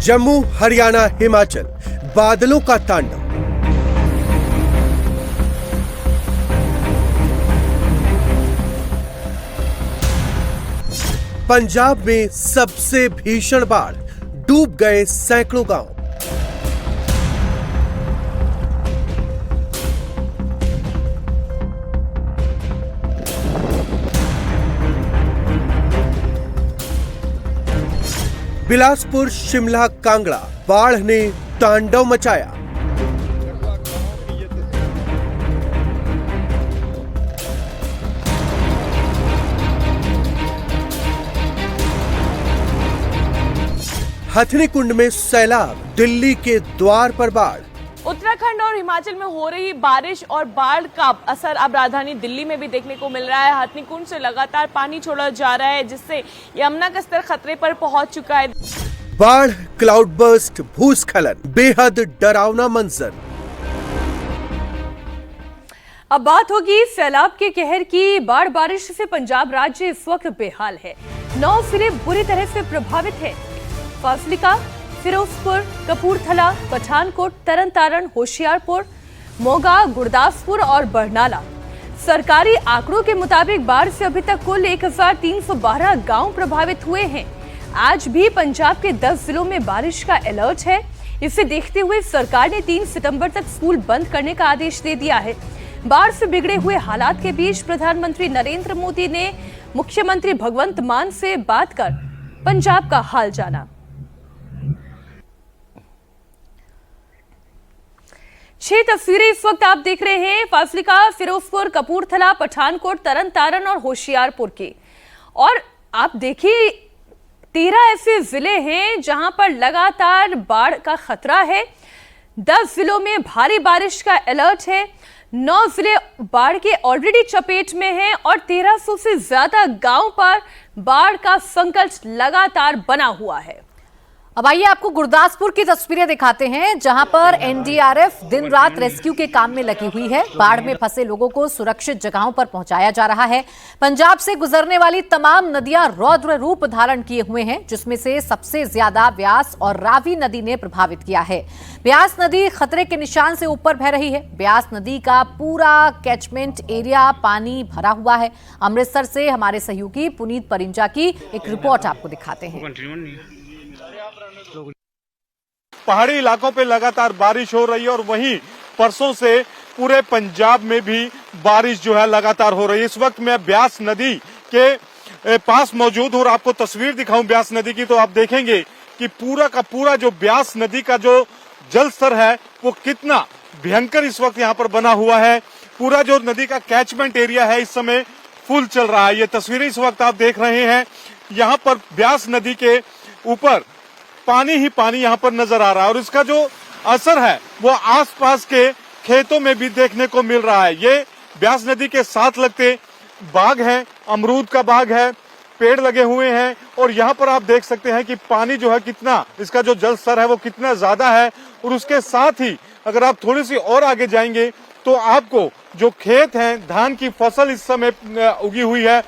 जम्मू, हरियाणा, हिमाचल, बादलों का तांडव। पंजाब में सबसे भीषण बाढ़, डूब गए सैकड़ों गांव। बिलासपुर, शिमला, कांगड़ा, बाढ़ ने तांडव मचाया। हथनी कुंड में सैलाब, दिल्ली के द्वार पर बाढ़। उत्तराखंड और हिमाचल में हो रही बारिश और बाढ़ का असर अब राजधानी दिल्ली में भी देखने को मिल रहा है। हथनी कुंड से लगातार पानी छोड़ा जा रहा है, जिससे यमुना का स्तर खतरे पर पहुंच चुका है। बाढ़, क्लाउड बर्स्ट, भूस्खलन, बेहद डरावना मंजर। अब बात होगी सैलाब के कहर की। बाढ़ बारिश से पंजाब राज्य इस वक्त बेहाल है। 9 जिले बुरी तरह से प्रभावित हैं। फाजिल्का, फिरोजपुर, कपूरथला, पठानकोट, तरन तारण, होशियारपुर, मोगा, गुरदासपुर और बरनाला। सरकारी आंकड़ों के मुताबिक बाढ़ से अभी तक कुल 1312 गांव प्रभावित हुए हैं। आज भी पंजाब के 10 जिलों में बारिश का अलर्ट है। इसे देखते हुए सरकार ने 3 सितंबर तक स्कूल बंद करने का आदेश दे दिया है। बाढ़ से बिगड़े हुए हालात के बीच प्रधानमंत्री नरेंद्र मोदी ने मुख्यमंत्री भगवंत मान से बात कर पंजाब का हाल जाना। 6 तस्वीरें इस वक्त आप देख रहे हैं फाजिल्का, फिरोजपुर, कपूरथला, पठानकोट, तरन तारण और होशियारपुर की। और आप देखिए 13 ऐसे जिले हैं जहां पर लगातार बाढ़ का खतरा है। 10 जिलों में भारी बारिश का अलर्ट है। 9 जिले बाढ़ के ऑलरेडी चपेट में हैं और 1300 से ज्यादा गांव पर बाढ़ का संकट लगातार बना हुआ है। अब आइए आपको गुरदासपुर की तस्वीरें दिखाते हैं, जहां पर एनडीआरएफ दिन रात रेस्क्यू के काम में लगी हुई है। बाढ़ में फंसे लोगों को सुरक्षित जगहों पर पहुंचाया जा रहा है। पंजाब से गुजरने वाली तमाम नदियां रौद्र रूप धारण किए हुए हैं, जिसमें से सबसे ज्यादा ब्यास और रावी नदी ने प्रभावित किया है। ब्यास नदी खतरे के निशान से ऊपर बह रही है। ब्यास नदी का पूरा कैचमेंट एरिया पानी भरा हुआ है। अमृतसर से हमारे सहयोगी पुनीत परिंजा की एक रिपोर्ट आपको दिखाते हैं। पहाड़ी इलाकों पे लगातार बारिश हो रही है और वहीं परसों से पूरे पंजाब में भी बारिश जो है लगातार हो रही है। इस वक्त मैं ब्यास नदी के पास मौजूद हूँ और आपको तस्वीर दिखाऊं ब्यास नदी की, तो आप देखेंगे कि पूरा का पूरा जो ब्यास नदी का जो जल स्तर है वो कितना भयंकर इस वक्त यहाँ पर बना हुआ है। पूरा जो नदी का कैचमेंट एरिया है इस समय फुल चल रहा है। ये तस्वीरें इस वक्त आप देख रहे हैं। यहाँ पर ब्यास नदी के ऊपर पानी ही पानी यहाँ पर नजर आ रहा है और इसका जो असर है वो आसपास के खेतों में भी देखने को मिल रहा है। ये ब्यास नदी के साथ लगते बाग हैं, अमरूद का बाग है, पेड़ लगे हुए हैं और यहाँ पर आप देख सकते हैं कि पानी जो है कितना, इसका जो जल स्तर है वो कितना ज्यादा है। और उसके साथ ही अगर आप थोड़ी सी और आगे जाएंगे तो आपको जो खेत हैं, धान की फसल इस समय उगी हुई है।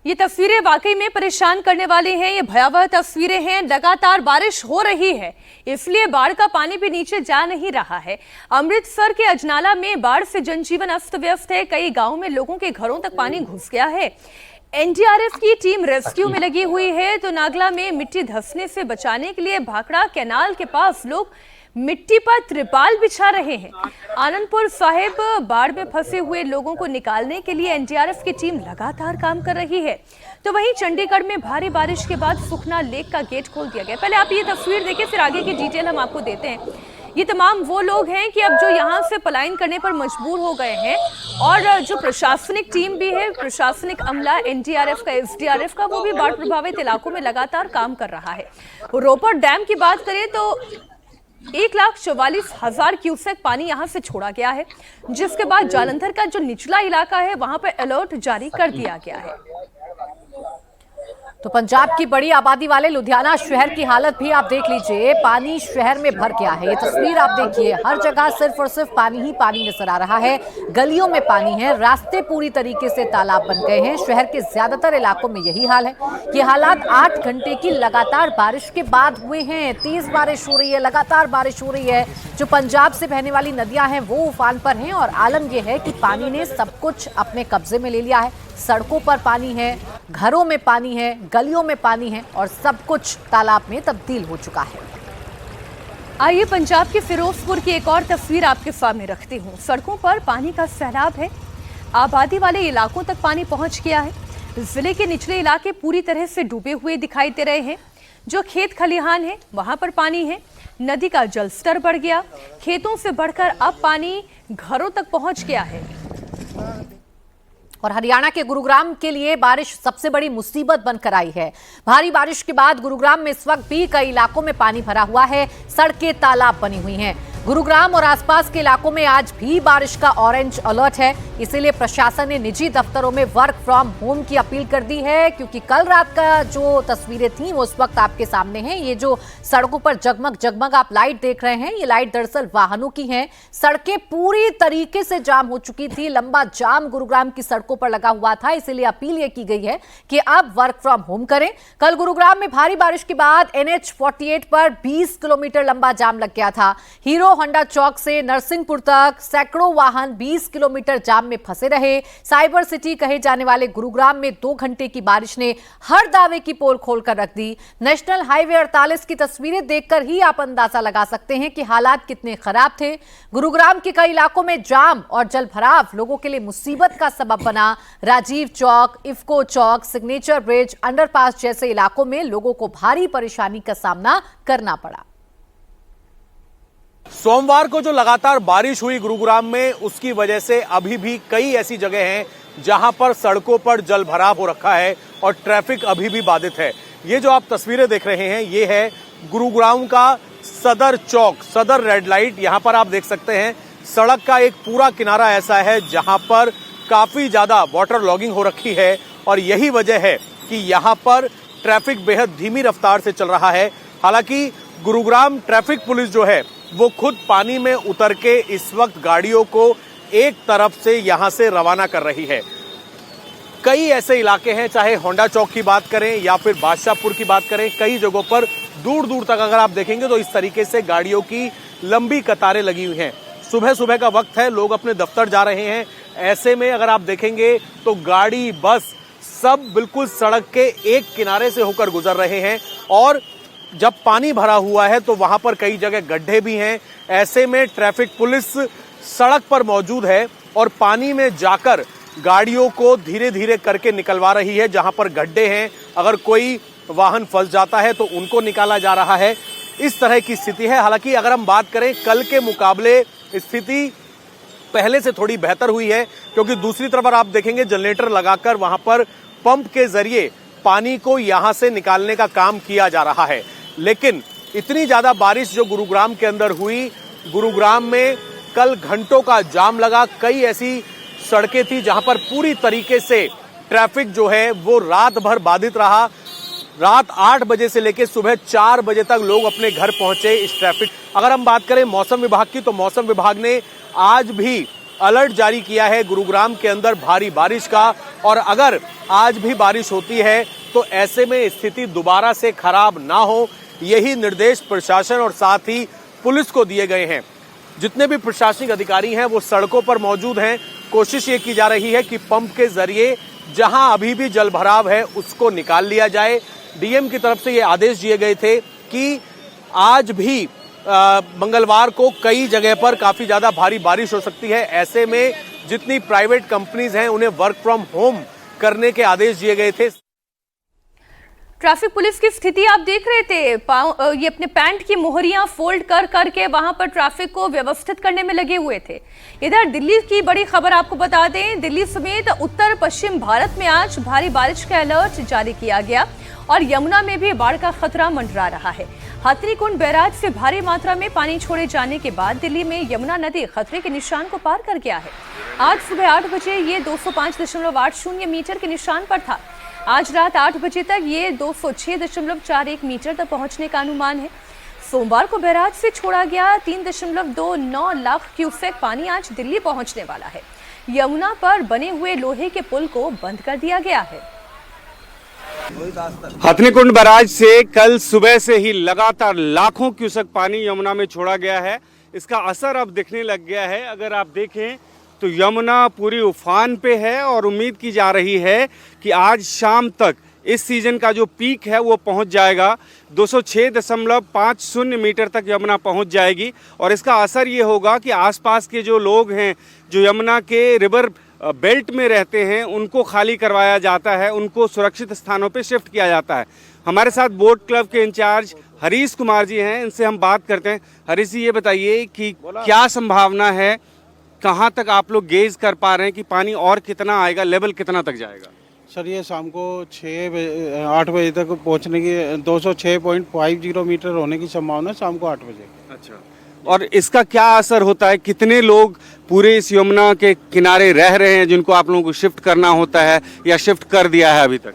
ये तस्वीरें वाकई में परेशान करने वाली हैं। ये भयावह तस्वीरें हैं। लगातार बारिश हो रही है, इसलिए बाढ़ का पानी भी नीचे जा नहीं रहा है। अमृतसर के अजनाला में बाढ़ से जनजीवन अस्त व्यस्त है। कई गांवों में लोगों के घरों तक पानी घुस गया है। एनडीआरएफ की टीम रेस्क्यू में लगी हुई है। तो नागला में मिट्टी धंसने से बचाने के लिए भाखड़ा कैनाल के पास लोग मिट्टी पर त्रिपाल बिछा रहे हैं। आनंदपुर साहिब बाढ़ में फंसे हुए लोगों को निकालने के लिए एनडीआरएफ की टीम लगातार काम कर रही है। तो वहीं चंडीगढ़ में भारी बारिश के बाद सुखना लेक का गेट खोल दिया गया। पहले आप ये तस्वीर देखिए, फिर आगे की डिटेल हम आपको देते हैं। ये तमाम वो लोग हैं कि अब जो यहाँ से पलायन करने पर मजबूर हो गए हैं और जो प्रशासनिक टीम भी है, प्रशासनिक अमला एनडीआरएफ का, एसडीआरएफ का, वो भी बाढ़ प्रभावित इलाकों में लगातार काम कर रहा है। रोपड़ डैम की बात करें तो 1,44,000 क्यूसेक पानी यहां से छोड़ा गया है, जिसके बाद जालंधर का जो निचला इलाका है वहां पर अलर्ट जारी कर दिया गया है। तो पंजाब की बड़ी आबादी वाले लुधियाना शहर की हालत भी आप देख लीजिए। पानी शहर में भर गया है। ये तस्वीर आप देखिए, हर जगह सिर्फ और सिर्फ पानी ही पानी नजर आ रहा है। गलियों में पानी है, रास्ते पूरी तरीके से तालाब बन गए हैं। शहर के ज्यादातर इलाकों में यही हाल है। ये हालात 8 घंटे की लगातार बारिश के बाद हुए हैं। तेज बारिश हो रही है, लगातार बारिश हो रही है। जो पंजाब से बहने वाली नदियां हैं वो उफान पर हैं और आलम यह है कि पानी ने सब कुछ अपने कब्जे में ले लिया है। सड़कों पर पानी है, घरों में पानी है, गलियों में पानी है और सब कुछ तालाब में तब्दील हो चुका है। आइए पंजाब के फिरोजपुर की एक और तस्वीर आपके सामने रखती हूँ। सड़कों पर पानी का सैलाब है। आबादी वाले इलाकों तक पानी पहुंच गया है। जिले के निचले इलाके पूरी तरह से डूबे हुए दिखाई दे रहे हैं। जो खेत खलिहान है वहां पर पानी है। नदी का जलस्तर बढ़ गया। खेतों से बढ़कर अब पानी घरों तक पहुंच गया है। और हरियाणा के गुरुग्राम के लिए बारिश सबसे बड़ी मुसीबत बनकर आई है। भारी बारिश के बाद गुरुग्राम में इस वक्त भी कई इलाकों में पानी भरा हुआ है। सड़कें तालाब बनी हुई हैं। गुरुग्राम और आसपास के इलाकों में आज भी बारिश का ऑरेंज अलर्ट है। इसीलिए प्रशासन ने निजी दफ्तरों में वर्क फ्रॉम होम की अपील कर दी है, क्योंकि कल रात का जो तस्वीरें थी वो उस वक्त आपके सामने हैं। ये जो सड़कों पर जगमग जगमग आप लाइट देख रहे हैं, ये लाइट दरअसल वाहनों की हैं। सड़कें पूरी तरीके से जाम हो चुकी थी। लंबा जाम गुरुग्राम की सड़कों पर लगा हुआ था। इसीलिए अपील ये की गई है कि अब वर्क फ्रॉम होम करें। कल गुरुग्राम में भारी बारिश के बाद NH48 पर 20 किलोमीटर लंबा जाम लग गया था। हीरो होंडा चौक से नरसिंहपुर तक सैकड़ों वाहन 20 किलोमीटर जाम में फंसे रहे। साइबर सिटी कहे जाने वाले गुरुग्राम में 2 घंटे की बारिश ने हर दावे की पोल खोलकर रख दी। नेशनल हाईवे 48 की तस्वीरें देखकर ही आप अंदाजा लगा सकते हैं कि हालात कितने खराब थे। गुरुग्राम के कई इलाकों में जाम और जलभराव लोगों के लिए मुसीबत का सबब बना। राजीव चौक, इफ्को चौक, सिग्नेचर ब्रिज, अंडरपास जैसे इलाकों में लोगों को भारी परेशानी का सामना करना पड़ा। सोमवार को जो लगातार बारिश हुई गुरुग्राम में, उसकी वजह से अभी भी कई ऐसी जगह हैं जहां पर सड़कों पर जलभराव हो रखा है और ट्रैफिक अभी भी बाधित है। ये जो आप तस्वीरें देख रहे हैं, ये है गुरुग्राम का सदर चौक, सदर रेड लाइट। यहां पर आप देख सकते हैं सड़क का एक पूरा किनारा ऐसा है जहां पर काफी ज्यादा वाटर लॉगिंग हो रखी है और यही वजह है कि यहां पर ट्रैफिक बेहद धीमी रफ्तार से चल रहा है। हालांकि गुरुग्राम ट्रैफिक पुलिस जो है वो खुद पानी में उतर के इस वक्त गाड़ियों को एक तरफ से यहां से रवाना कर रही है। कई ऐसे इलाके हैं, चाहे होंडा चौक की बात करें या फिर बादशाहपुर की बात करें, कई जगहों पर दूर दूर तक अगर आप देखेंगे तो इस तरीके से गाड़ियों की लंबी कतारें लगी हुई हैं। सुबह सुबह का वक्त है, लोग अपने दफ्तर जा रहे हैं। ऐसे में अगर आप देखेंगे तो गाड़ी, बस सब बिल्कुल सड़क के एक किनारे से होकर गुजर रहे हैं और जब पानी भरा हुआ है तो वहां पर कई जगह गड्ढे भी हैं। ऐसे में ट्रैफिक पुलिस सड़क पर मौजूद है और पानी में जाकर गाड़ियों को धीरे धीरे करके निकलवा रही है। जहां पर गड्ढे हैं, अगर कोई वाहन फंस जाता है तो उनको निकाला जा रहा है। इस तरह की स्थिति है। हालांकि अगर हम बात करें, कल के मुकाबले स्थिति पहले से थोड़ी बेहतर हुई है, क्योंकि दूसरी तरफ आप देखेंगे जनरेटर लगाकर वहां पर पंप के जरिए पानी को यहां से निकालने का काम किया जा रहा है। लेकिन इतनी ज्यादा बारिश जो गुरुग्राम के अंदर हुई, गुरुग्राम में कल घंटों का जाम लगा। कई ऐसी सड़कें थी जहां पर पूरी तरीके से ट्रैफिक जो है वो रात भर बाधित रहा। रात 8 बजे से लेकर सुबह 4 बजे तक लोग अपने घर पहुंचे इस ट्रैफिक। अगर हम बात करें मौसम विभाग की, तो मौसम विभाग ने आज भी अलर्ट जारी किया है गुरुग्राम के अंदर भारी बारिश का। और अगर आज भी बारिश होती है तो ऐसे में स्थिति दोबारा से खराब ना हो, यही निर्देश प्रशासन और साथ ही पुलिस को दिए गए हैं। जितने भी प्रशासनिक अधिकारी हैं वो सड़कों पर मौजूद हैं। कोशिश ये की जा रही है कि पंप के जरिए जहां अभी भी जलभराव है उसको निकाल लिया जाए। डीएम की तरफ से ये आदेश दिए गए थे कि आज भी मंगलवार को कई जगह पर काफी ज्यादा भारी बारिश हो सकती है। ऐसे में जितनी प्राइवेट कंपनीज हैं उन्हें वर्क फ्रॉम होम करने के आदेश दिए गए थे। ट्रैफिक पुलिस की स्थिति आप देख रहे थे, ये अपने पैंट की मोहरियां फोल्ड कर करके वहां पर ट्रैफिक को व्यवस्थित करने में लगे हुए थे। इधर दिल्ली की बड़ी खबर आपको बता दें, दिल्ली समेत उत्तर पश्चिम भारत में आज भारी बारिश का अलर्ट जारी किया गया और यमुना में भी बाढ़ का खतरा मंडरा रहा है। हथनीकुंड बैराज से भारी मात्रा में पानी छोड़े जाने के बाद दिल्ली में यमुना नदी खतरे के निशान को पार कर गया है। आज सुबह 8 बजे ये 205.80 मीटर के निशान पर था। आज रात 8 बजे तक ये 206.41 मीटर तक पहुंचने का अनुमान है। सोमवार को बैराज से छोड़ा गया 3.29 लाख क्यूसेक पानी आज दिल्ली पहुंचने वाला है। यमुना पर बने हुए लोहे के पुल को बंद कर दिया गया है। हथनीकुंड बैराज से कल सुबह से ही लगातार लाखों क्यूसेक पानी यमुना में छोड़ा गया है। इसका असर अब दिखने लग गया है। अगर आप देखें तो यमुना पूरी उफान पे है और उम्मीद की जा रही है कि आज शाम तक इस सीजन का जो पीक है वो पहुंच जाएगा। 206.50 मीटर तक यमुना पहुंच जाएगी और इसका असर ये होगा कि आसपास के जो लोग हैं, जो यमुना के रिवर बेल्ट में रहते हैं, उनको खाली करवाया जाता है, उनको सुरक्षित स्थानों पे शिफ्ट किया जाता है। हमारे साथ बोट क्लब के इंचार्ज हरीश कुमार जी हैं, इनसे हम बात करते हैं। हरीश जी, ये बताइए कि क्या संभावना है, कहाँ तक आप लोग गेज कर पा रहे हैं कि पानी और कितना आएगा, लेवल कितना तक जाएगा? सर ये शाम को 8 बजे तक पहुंचने की 206.50 मीटर होने की संभावना है शाम को 8 बजे। अच्छा, और इसका क्या असर होता है? कितने लोग पूरे इस यमुना के किनारे रह रहे हैं जिनको आप लोगों को शिफ्ट करना होता है या शिफ्ट कर दिया है अभी तक?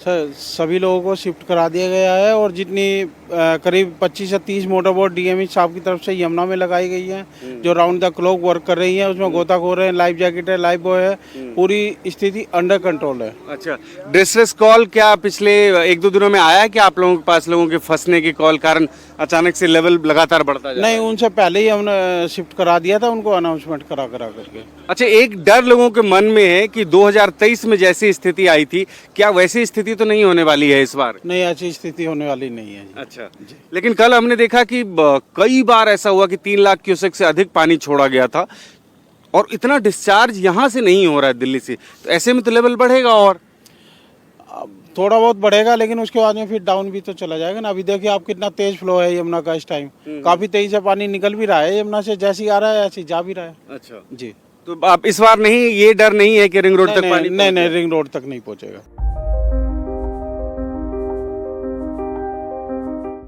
सर सभी लोगों को शिफ्ट करा दिया गया है और जितनी करीब 25 से 30 मोटर बोट डीएमई साहब की तरफ से यमुना में लगाई गई है, जो राउंड द क्लॉक वर्क कर रही है। उसमें गोताखोर है, लाइफ जैकेट है, लाइफ बॉय है, पूरी स्थिति अंडर कंट्रोल है। अच्छा, डिस्ट्रेस कॉल क्या पिछले 1-2 दिनों में आया है कि आप लोगों के पास लोगों के फंसने की कॉल कारण अचानक से लेवल लगातार बढ़ता जा रहा है? नहीं, उनसे पहले ही हमने शिफ्ट करा दिया था उनको, अनाउंसमेंट करा करके। अच्छा, एक डर लोगों के मन में है कि 2023 में जैसी स्थिति आई थी, क्या वैसी स्थिति तो नहीं होने वाली है इस बार? नहीं, ऐसी स्थिति होने वाली नहीं है जी। अच्छा जी। लेकिन कल हमने देखा कि कई बार ऐसा हुआ कि 3 लाख क्यूसेक से अधिक पानी छोड़ा गया था और इतना डिस्चार्ज यहाँ से नहीं हो रहा है दिल्ली से, तो ऐसे में तो लेवल बढ़ेगा और थोड़ा बहुत बढ़ेगा, लेकिन उसके बाद में फिर डाउन भी तो चला जाएगा ना। अभी देखिए आप कितना तेज फ्लो है यमुना का इस टाइम, काफी तेजी से पानी निकल भी रहा है यमुना से, जैसी आ रहा है ऐसी जा भी रहा है। अच्छा जी, तो आप इस बार नहीं, ये डर नहीं है कि रिंग रोड तक पानी? नहीं, रिंग रोड तक नहीं पहुंचेगा।